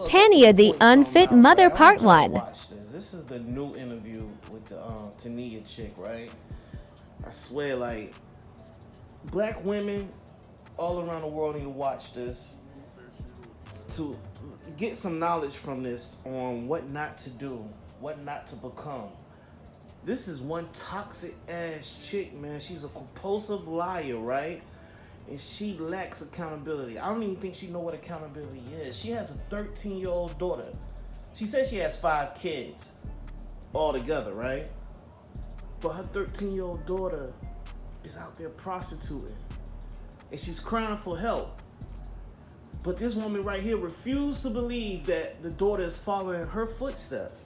Tanya the Unfit Mother Part 1. Watch this. This is the new interview with the Tanya chick, right? I swear, like, black women all around the world need to watch this to get some knowledge from this on what not to do, what not to become. This is one toxic ass chick, man. She's a compulsive liar, right? And she lacks accountability. I don't even think she know what accountability is. She has a 13-year-old daughter. She says she has 5 kids altogether, right? But her 13-year-old daughter is out there prostituting. And she's crying for help. But this woman right here refused to believe that the daughter is following her footsteps.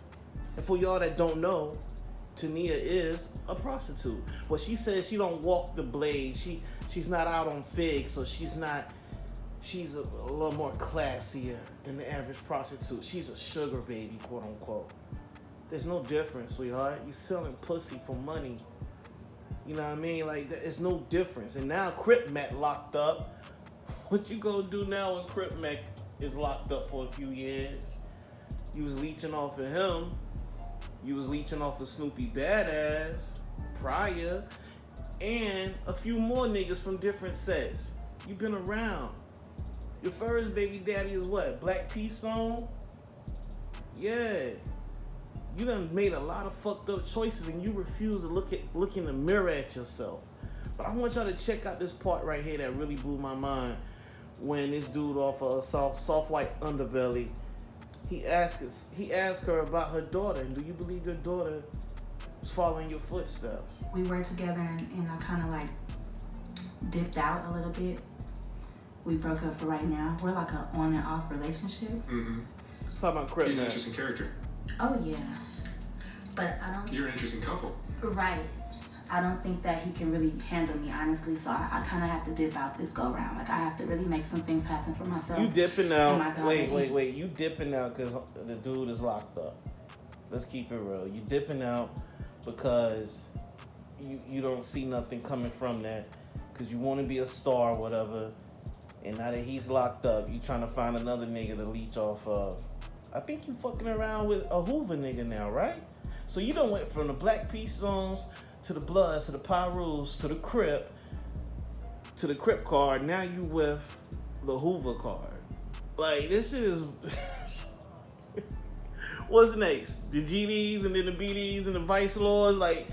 And for y'all that don't know, Tanya is a prostitute. But she says she don't walk the blade. She's not out on figs, so she's a little more classier than the average prostitute. She's a sugar baby, quote unquote. There's no difference, sweetheart. You selling pussy for money. You know what I mean? Like, there's no difference. And now Crip Mac locked up. What you gonna do now when Crip Mac is locked up for a few years? You was leeching off of him. You was leeching off of Snoopy Badazz prior, and a few more niggas from different sets. You been around. Your first baby daddy is what? Black Peace Song? Yeah. You done made a lot of fucked up choices and you refuse to look in the mirror at yourself. But I want y'all to check out this part right here that really blew my mind when this dude off of a soft white underbelly, he asked her about her daughter, and do you believe your daughter is following your footsteps? We were together and I kind of like dipped out a little bit. We broke up for right now. We're like a on and off relationship. Mm-hmm. Let's talk about Crip. He's an interesting character. Oh yeah, but I don't. You're an interesting couple. Right. I don't think that he can really handle me, honestly. So I kind of have to dip out this go round. Like I have to really make some things happen for myself. You dipping out? Wait. You dipping out because the dude is locked up. Let's keep it real. You dipping out because you don't see nothing coming from that because you want to be a star or whatever. And now that he's locked up, you trying to find another nigga to leech off of. I think you fucking around with a Hoover nigga now, right? So you done went from the Black Peace songs to the Bloods, to the Pyrus, to the Crip card. Now you with the Hoover card. Like, this is... What's next? The GDs and then the BDs and the Vice Lords? Like,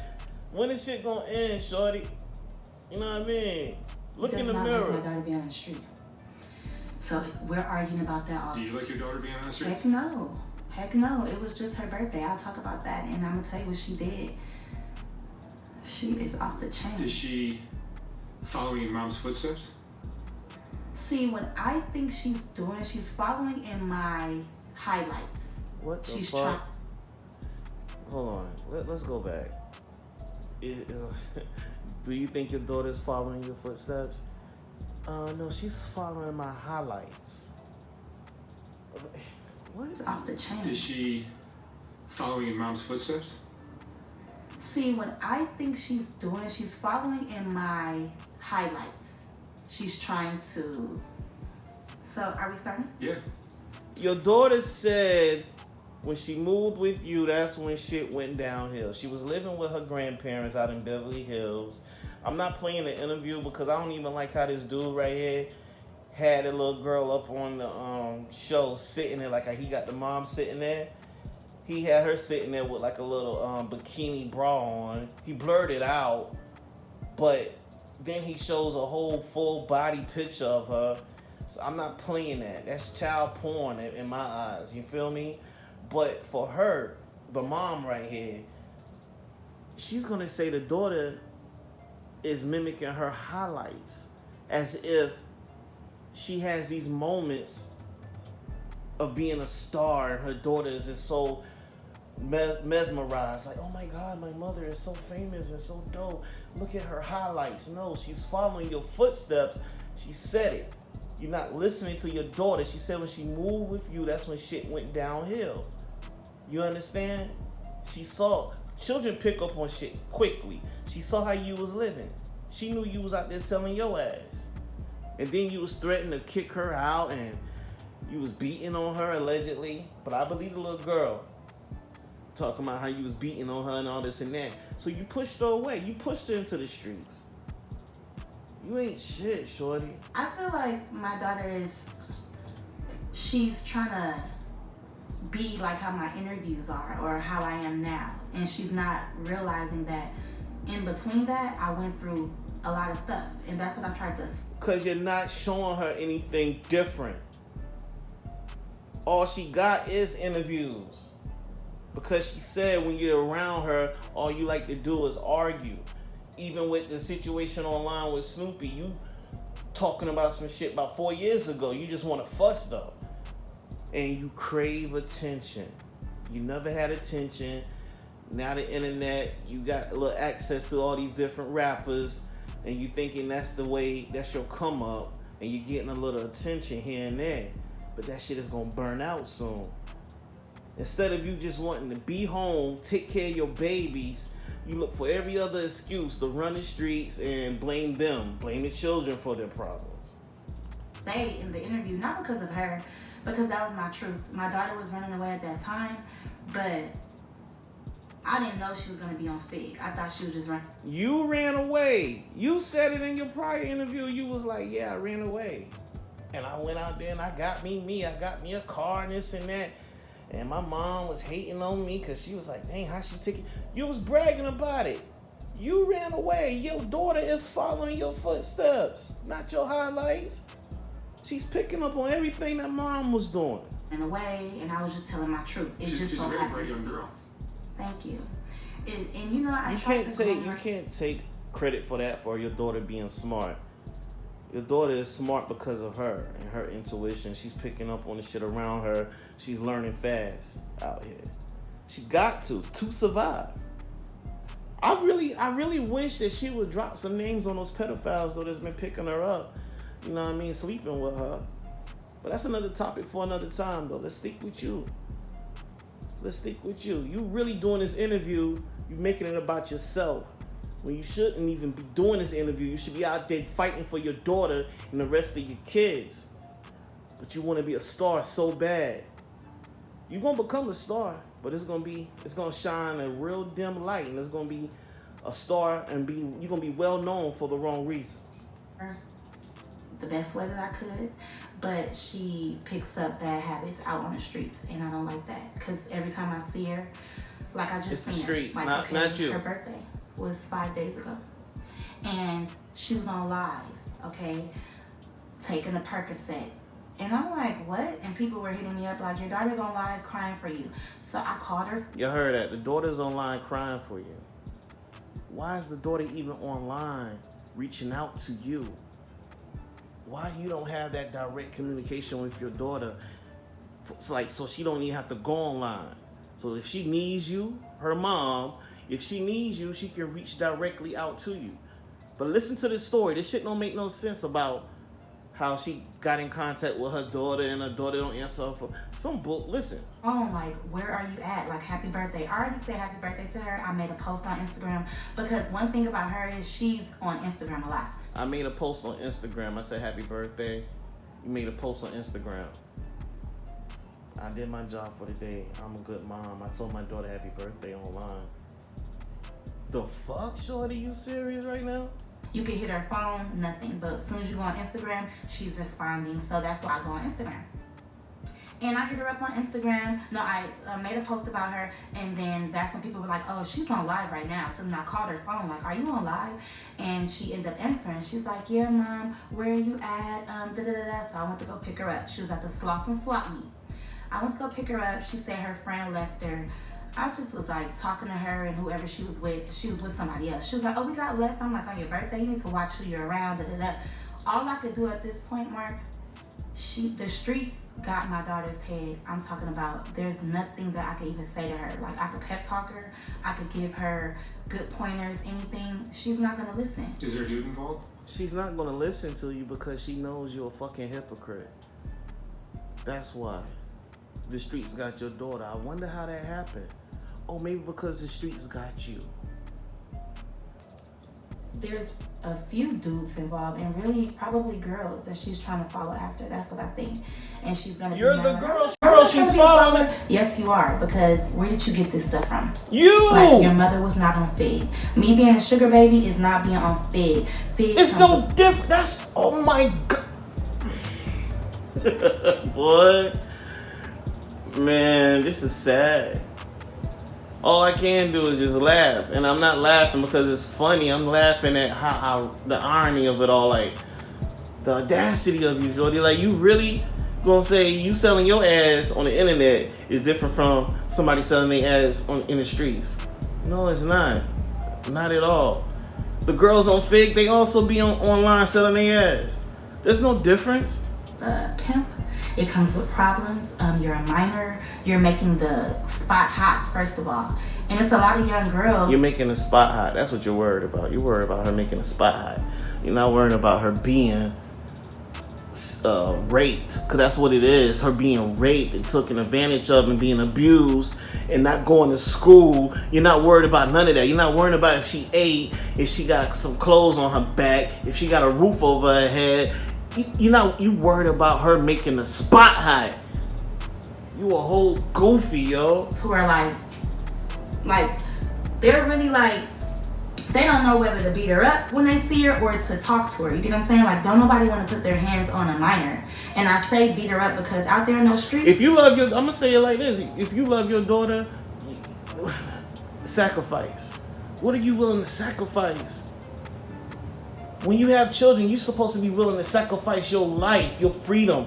when is shit gonna end, shorty? You know what I mean? Look in the mirror. Like my daughter being on the street. So we're arguing about that all. Do you like your daughter being on the streets? Heck no. It was just her birthday. I'll talk about that, and I'm gonna tell you what she did. She is off the chain. Is she following in mom's footsteps? See, what I think she's doing, she's following in my highlights. What the she's fuck? Hold on. Let's go back. Do you think your daughter's following your footsteps? No, she's following my highlights. What? It's off the chain. Is she following in mom's footsteps? See, what I think she's doing, she's following in my highlights. She's trying to... So, are we starting? Yeah. Your daughter said when she moved with you, that's when shit went downhill. She was living with her grandparents out in Beverly Hills. I'm not playing the interview because I don't even like how this dude right here had a little girl up on the show sitting there, like how he got the mom sitting there. He had her sitting there with like a little bikini bra on. He blurred it out, but then he shows a whole full body picture of her. So I'm not playing that. That's child porn in my eyes. You feel me? But for her, the mom right here, she's gonna say the daughter is mimicking her highlights as if she has these moments of being a star and her daughter is just so mesmerized. Like, oh my God, my mother is so famous and so dope. Look at her highlights. No, she's following your footsteps. She said it. You're not listening to your daughter. She said when she moved with you, that's when shit went downhill. You understand? She saw. Children pick up on shit quickly. She saw how you was living. She knew you was out there selling your ass. And then you was threatening to kick her out and You was beating on her allegedly, but I believe the little girl talking about how you was beating on her and all this and that. So you pushed her away. You pushed her into the streets. You ain't shit, shorty. I feel like my daughter she's trying to be like how my interviews are or how I am now. And she's not realizing that in between that, I went through a lot of stuff. And that's what I tried to... Because you're not showing her anything different. All she got is interviews. Because she said when you're around her, all you like to do is argue. Even with the situation online with Snoopy, you talking about some shit about 4 years ago. You just want to fuss though. And you crave attention. You never had attention. Now the internet, you got a little access to all these different rappers, and you thinking that's the way, that's your come up, and you're getting a little attention here and there. But that shit is gonna burn out soon. Instead of you just wanting to be home, take care of your babies, you look for every other excuse to run the streets and blame them, blame the children for their problems. Say in the interview, not because of her, because that was my truth. My daughter was running away at that time, but I didn't know she was gonna be Unfit. I thought she was just running. You ran away. You said it in your prior interview. You was like, yeah, I ran away. And I went out there and I got me. I got me a car and this and that. And my mom was hating on me because she was like, dang, how she took it? You was bragging about it. You ran away. Your daughter is following your footsteps, not your highlights. She's picking up on everything that mom was doing. In a way, and I was just telling my truth. It just She's so a very bright happens. young girl. Thank you. And you know, I You tried can't to take groom her. you can't take credit for that for your daughter being smart. Your daughter is smart because of her and her intuition. She's picking up on the shit around her. She's learning fast out here. She got to survive. I really wish that she would drop some names on those pedophiles though that's been picking her up. You know what I mean? Sleeping with her. But that's another topic for another time though. Let's stick with you. Let's stick with you. You really doing this interview, you making it about yourself. When you shouldn't even be doing this interview. You should be out there fighting for your daughter and the rest of your kids. But you want to be a star so bad. You're going to become a star, but it's going to shine a real dim light, and it's going to be a star, and you're going to be well known for the wrong reasons. The best way that I could, but she picks up bad habits out on the streets, and I don't like that. Because every time I see her, like I just It's the seen streets, her, like, not you. Her birthday was 5 days ago, and she was on live, okay, taking a Percocet, and I'm like, what? And people were hitting me up like, your daughter's on live crying for you. So I called her. You heard that. The daughter's online crying for you. Why is the daughter even online reaching out to you? Why you don't have that direct communication with your daughter? It's like, so she don't even have to go online. So if she needs you, her mom, if she needs you, she can reach directly out to you. But listen to this story. This shit don't make no sense about how she got in contact with her daughter and her daughter don't answer her for some book. Listen. Oh, like, where are you at? Like, happy birthday. I already said happy birthday to her. I made a post on Instagram because one thing about her is she's on Instagram a lot. I made a post on Instagram. I said happy birthday. You made a post on Instagram. I did my job for the day. I'm a good mom. I told my daughter happy birthday online. The fuck, shorty? You serious right now? You can hit her phone, nothing. But as soon as you go on Instagram, she's responding. So that's why I go on Instagram. And I hit her up on Instagram. No, I made a post about her. And then that's when people were like, oh, she's on live right now. So then I called her phone, like, are you on live? And she ended up answering. She's like, yeah, mom, where are you at? So I went to go pick her up. She was at the Sloth and Swap meet. I went to go pick her up. She said her friend left her. I just was like talking to her and whoever she was with somebody else. She was like, oh, we got left. I'm like, on your birthday, you need to watch who you're around. All I could do at this point, Mark, the streets got my daughter's head. I'm talking about there's nothing that I could even say to her. Like, I could pep talk her. I could give her good pointers, anything. She's not going to listen. Is there a dude involved? She's not going to listen to you because she knows you're a fucking hypocrite. That's why. The streets got your daughter. I wonder how that happened. Oh, maybe because the streets got you. there's a few dudes involved, and really probably girls that she's trying to follow after. That's what I think. And she's gonna. You're be the mad girl she's following. Yes, you are. Because where did you get this stuff from? You. Like, your mother was not on Fig. Me being a sugar baby is not being on Fig. It's no different. That's, oh my god. Boy. Man, this is sad. All I can do is just laugh. And I'm not laughing because it's funny. I'm laughing at how the irony of it all. Like, the audacity of you, Jordy. Like, you really gonna say you selling your ass on the internet is different from somebody selling their ass in the streets? No, it's not. Not at all. The girls on Fig, they also be online selling their ass. There's no difference. Pimp. It comes with problems. You're a minor. You're making the spot hot, first of all. And it's a lot of young girls. You're making the spot hot. That's what you're worried about. You're worried about her making the spot hot. You're not worried about her being raped. Because that's what it is. Her being raped and taken advantage of and being abused and not going to school. You're not worried about none of that. You're not worried about if she ate, if she got some clothes on her back, if she got a roof over her head. You worried about her making the spot hot. You a whole goofy, yo. To where like they're really like, they don't know whether to beat her up when they see her or to talk to her. You get what I'm saying? Like, don't nobody want to put their hands on a minor. And I say beat her up because out there in those streets. If you love your, I'm gonna say it like this: if you love your daughter, sacrifice. What are you willing to sacrifice? When you have children, you're supposed to be willing to sacrifice your life, your freedom,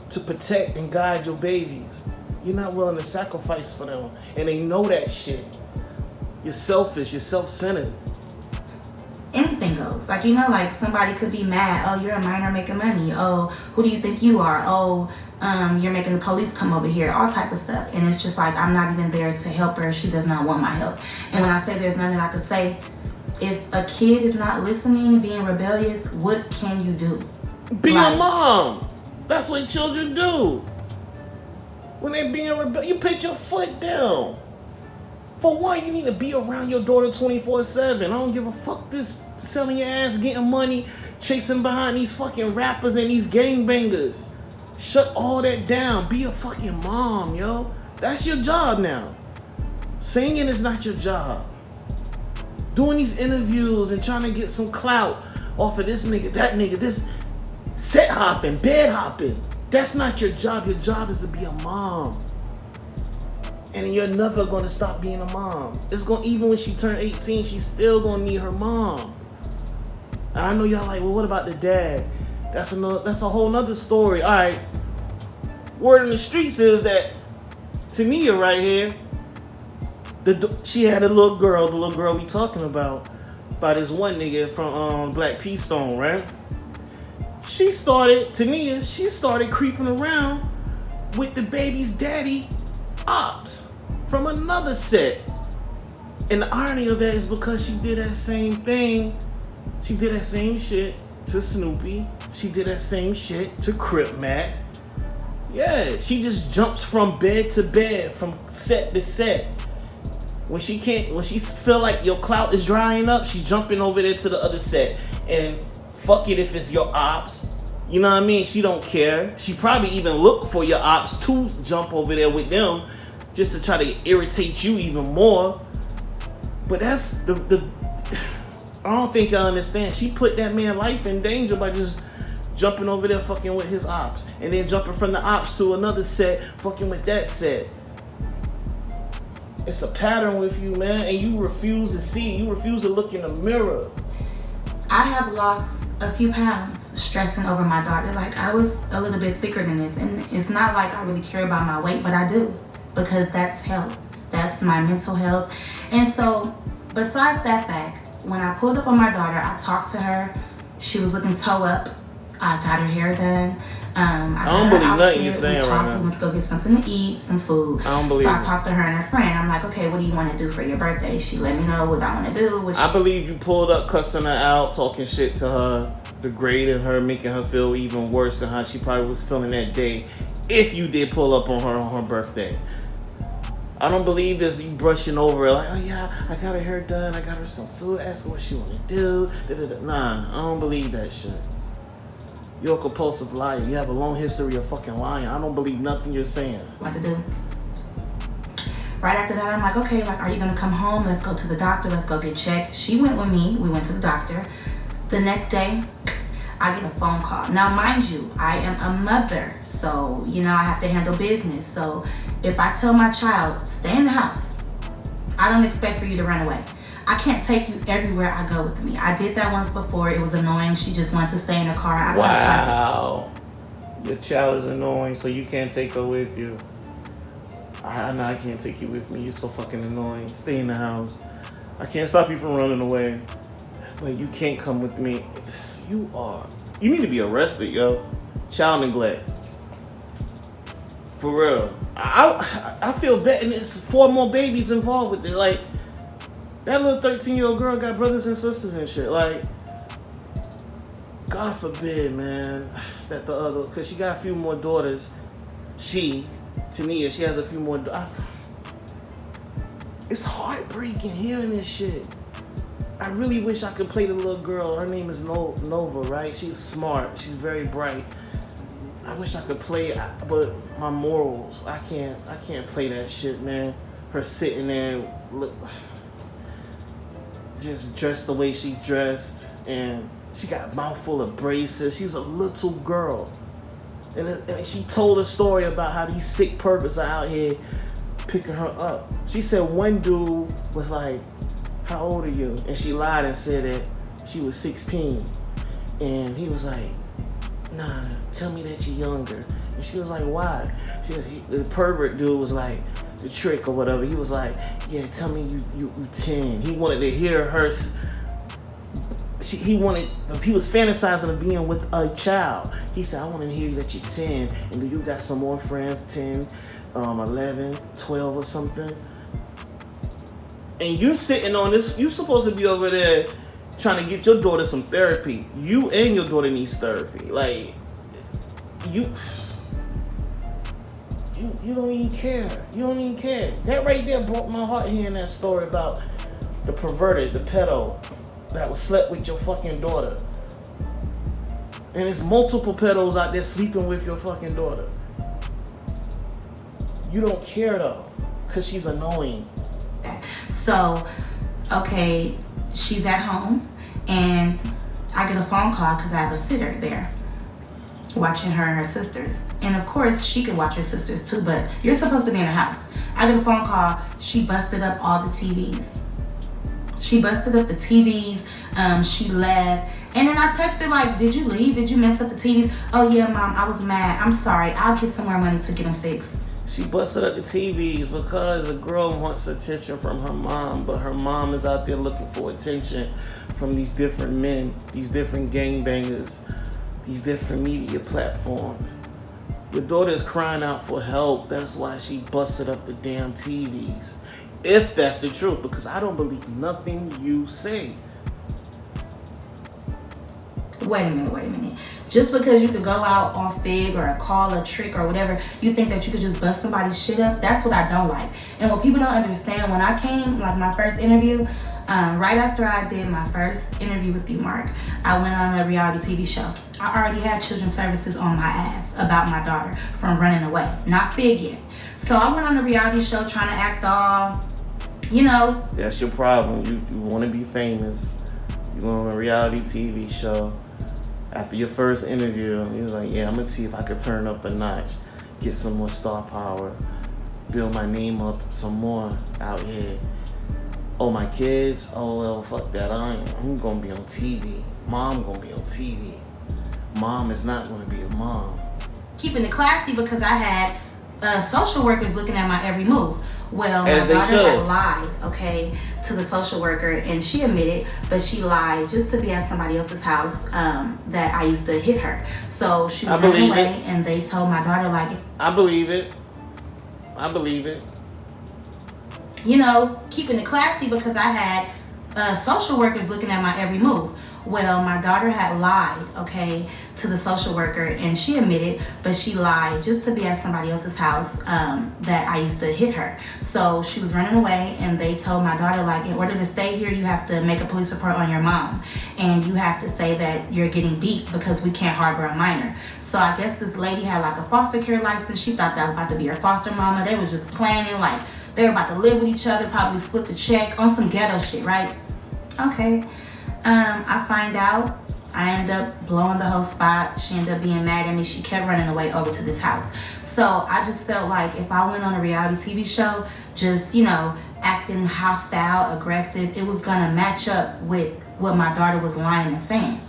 to protect and guide your babies. You're not willing to sacrifice for them. And they know that shit. You're selfish, you're self-centered. Anything goes. Like, you know, like somebody could be mad. Oh, you're a minor making money. Oh, who do you think you are? Oh, you're making the police come over here. All type of stuff. And it's just like, I'm not even there to help her. She does not want my help. And when I say there's nothing I could say, if a kid is not listening, being rebellious, what can you do? Be a mom. That's what children do. When they're being rebellious, you put your foot down. For one, you need to be around your daughter 24/7. I don't give a fuck this selling your ass, getting money, chasing behind these fucking rappers and these gangbangers. Shut all that down. Be a fucking mom, yo. That's your job now. Singing is not your job. Doing these interviews and trying to get some clout off of this nigga, that nigga, this set hopping, bed hopping. That's not your job. Your job is to be a mom. And you're never going to stop being a mom. It's going, even when she turned 18, she's still going to need her mom. And I know y'all like, well, what about the dad? That's a whole nother story. All right. Word in the streets is that Tanya right here, she had a little girl, the little girl we talking about this one nigga from Black Peace Stone, right? Tanya started creeping around with the baby's daddy, Ops, from another set. And the irony of that is because she did that same thing. She did that same shit to Snoopy. She did that same shit to Crip Mac. Yeah, she just jumps from bed to bed, from set to set. When she feel like your clout is drying up, she's jumping over there to the other set. And fuck it if it's your ops. You know what I mean? She don't care. She probably even look for your ops to jump over there with them just to try to irritate you even more. But that's I don't think y'all understand. She put that man's life in danger by just jumping over there fucking with his ops. And then jumping from the ops to another set, fucking with that set. It's a pattern with you, man, and you refuse to see. You refuse to look in the mirror. I have lost a few pounds stressing over my daughter. Like, I was a little bit thicker than this, and it's not like I really care about my weight, but I do, because that's health. That's my mental health. And so, besides that fact, when I pulled up on my daughter, I talked to her. She was looking toe up. I got her hair done. I don't believe nothing you're saying right now. We went to go get something to eat, some food. I don't believe So I talked to her and her friend. I'm like, okay, what do you want to do for your birthday? She let me know what I want to do. I believe you pulled up, cussing her out, talking shit to her, degrading her, making her feel even worse than how she probably was feeling that day if you did pull up on her birthday. I don't believe this. You brushing over it like, oh yeah, I got her hair done. I got her some food. Ask her what she want to do. Nah, I don't believe that shit. You're a compulsive liar. You have a long history of fucking lying. I don't believe nothing you're saying. What to do? Right after that, I'm like, okay, like, are you gonna come home? Let's go to the doctor. Let's go get checked. She went with me. We went to the doctor. The next day, I get a phone call. Now, mind you, I am a mother, so, you know, I have to handle business. So if I tell my child, stay in the house, I don't expect for you to run away. I can't take you everywhere I go with me. I did that once before. It was annoying. She just wanted to stay in the car. Wow. Your child is annoying, so you can't take her with you. I know I can't take you with me. You're so fucking annoying. Stay in the house. I can't stop you from running away. But you can't come with me. You need to be arrested, yo. Child neglect. For real. I feel bad, and it's 4 more babies involved with it. Like, that little 13-year-old girl got brothers and sisters and shit. Like, God forbid, man, that the other, because she got a few more daughters. Tanya, she has a few more. It's heartbreaking hearing this shit. I really wish I could play the little girl. Her name is Nova, right? She's smart. She's very bright. I wish I could play, but my morals, I can't play that shit, man. Her sitting there, look, just dressed the way she dressed, and she got a mouthful of braces. She's a little girl. And she told a story about how these sick perverts are out here picking her up. She said one dude was like, how old are you? And she lied and said that she was 16. And he was like, nah, tell me that you're younger. And she was like, why? The pervert dude was like, the trick or whatever. He was like, yeah, tell me you 10. He wanted to hear her. He was fantasizing of being with a child. He said, I want to hear that you're 10 and do you got some more friends, 10, 11, 12 or something. And you sitting on this, you're supposed to be over there trying to get your daughter some therapy. You and your daughter needs therapy. Like, you don't even care. You don't even care. That right there broke my heart hearing that story about the perverted, the pedo that was slept with your fucking daughter. And there's multiple pedos out there sleeping with your fucking daughter. You don't care though, because she's annoying. So, okay, she's at home and I get a phone call because I have a sitter there watching her and her sisters. And of course, she can watch her sisters too, but you're supposed to be in the house. I get a phone call, she busted up all the TVs. She busted up the TVs, she left. And then I texted like, did you leave? Did you mess up the TVs? Oh yeah, Mom, I was mad. I'm sorry, I'll get some more money to get them fixed. She busted up the TVs because a girl wants attention from her mom, but her mom is out there looking for attention from these different men, these different gangbangers, these different media platforms. Your daughter is crying out for help. That's why she busted up the damn TVs. If that's the truth, because I don't believe nothing you say. Wait a minute. Just because you could go out on Fig or call a trick or whatever, you think that you could just bust somebody's shit up? That's what I don't like. And what people don't understand, when I came, like my first interview, right after I did my first interview with you, Mark, I went on a reality TV show. I already had children's services on my ass about my daughter from running away. Not Fig yet. So I went on a reality show trying to act all, you know. That's your problem. You want to be famous. You go on a reality TV show. After your first interview, he was like, yeah, I'm going to see if I could turn up a notch, get some more star power, build my name up some more out here. Oh, my kids? Oh, well, fuck that. I'm going to be on TV. Mom going to be on TV. Mom is not going to be a mom. Keeping it classy because I had social workers looking at my every move. Well, my As they daughter should. had lied, okay, to the social worker, and she admitted, but she lied just to be at somebody else's house that I used to hit her. So she was running away, and they told my daughter, like... I believe it. You know, keeping it classy because I had social workers looking at my every move. Well, my daughter had lied, okay, to the social worker, and she admitted, but she lied just to be at somebody else's house, that I used to hit her. So she was running away, and they told my daughter, like, in order to stay here, you have to make a police report on your mom, and you have to say that you're getting deep because we can't harbor a minor. So I guess this lady had like a foster care license. She thought that was about to be her foster mama. They was just planning, like they were about to live with each other, probably split the check on some ghetto shit, right? Okay. I find out. I end up blowing the whole spot. She ended up being mad at me. She kept running away over to this house. So I just felt like if I went on a reality TV show, just, you know, acting hostile, aggressive, it was gonna match up with what my daughter was lying and saying.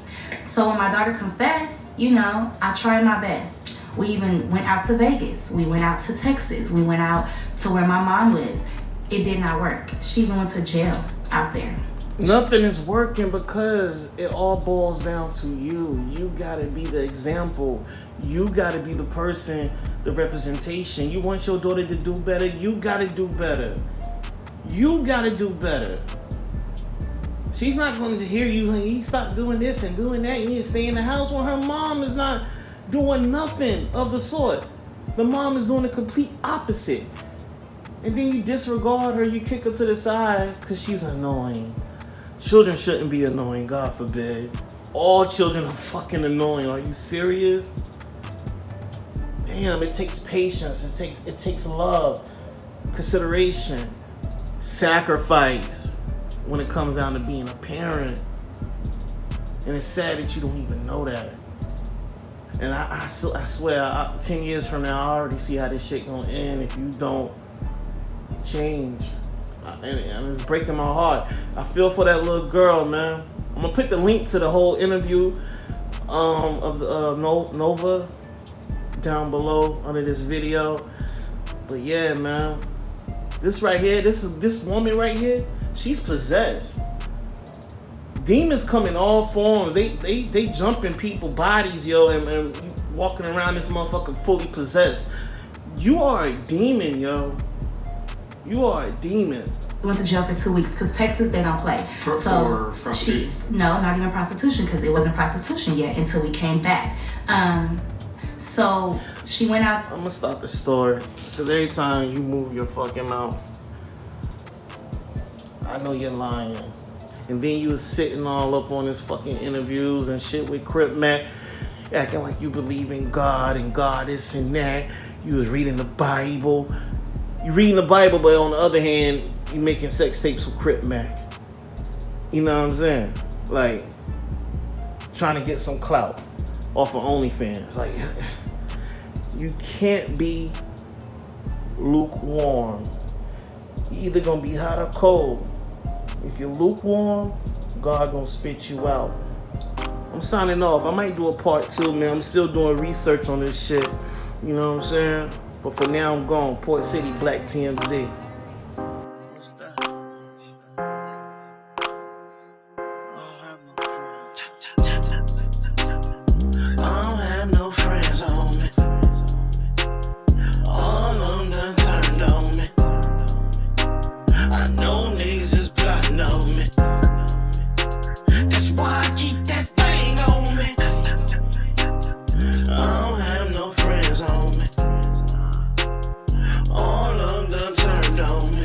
So when my daughter confessed, you know, I tried my best. We even went out to Vegas. We went out to Texas. We went out to where my mom lives. It did not work. She even went to jail out there. Nothing is working because it all boils down to you. You gotta be the example. You gotta be the person, the representation. You want your daughter to do better, you gotta do better. You gotta do better. She's not going to hear you and you stop doing this and doing that. You need to stay in the house when her mom is not doing nothing of the sort. The mom is doing the complete opposite. And then you disregard her, you kick her to the side because she's annoying. Children shouldn't be annoying, God forbid. All children are fucking annoying. Are you serious? Damn, it takes patience. It takes love, consideration, sacrifice when it comes down to being a parent. And it's sad that you don't even know that. And I swear, 10 years from now, I already see how this shit gonna end if you don't change. And it's breaking my heart. I feel for that little girl, man. I'm gonna put the link to the whole interview of the Nova down below under this video. But yeah, man, this right here, this woman right here, she's possessed. Demons come in all forms. They jump in people's bodies, yo, and walking around this motherfucker fully possessed. You are a demon, yo. You are a demon. We went to jail for 2 weeks because Texas, they don't play. For prostitution? No, not even prostitution, because it wasn't prostitution yet until we came back. So she went out. I'm gonna stop the story because every time you move your fucking mouth, I know you're lying. And then you was sitting all up on his fucking interviews and shit with Crip Mac, acting like you believe in God and God this and that. You was reading the Bible. You reading the Bible, but on the other hand, you making sex tapes with Crip Mac. You know what I'm saying? Like, trying to get some clout off of OnlyFans. Like, you can't be lukewarm. You either gonna be hot or cold. If you're lukewarm, God gonna spit you out. I'm signing off. I might do a part 2, man. I'm still doing research on this shit. You know what I'm saying? But for now, I'm gone. Port City, Black TMZ. What's that? I don't have no friends on me. All of them turned on me. I know niggas is plotting on me. That's why I keep that thing on me. I don't have no friends on me. All of them turned on me.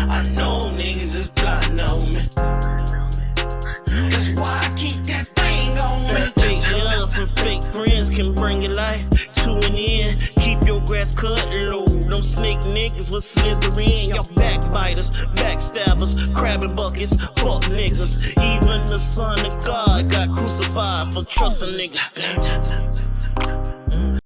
I know niggas is plotting on me. That's why I keep that thing on me. Fake love from fake friends can bring your life to an end. Keep your grass cut low. Them snake niggas was slithering. Y'all backbiters, backstabbers, crabbing buckets, fuck niggas. Even the son of God got crucified for trusting niggas.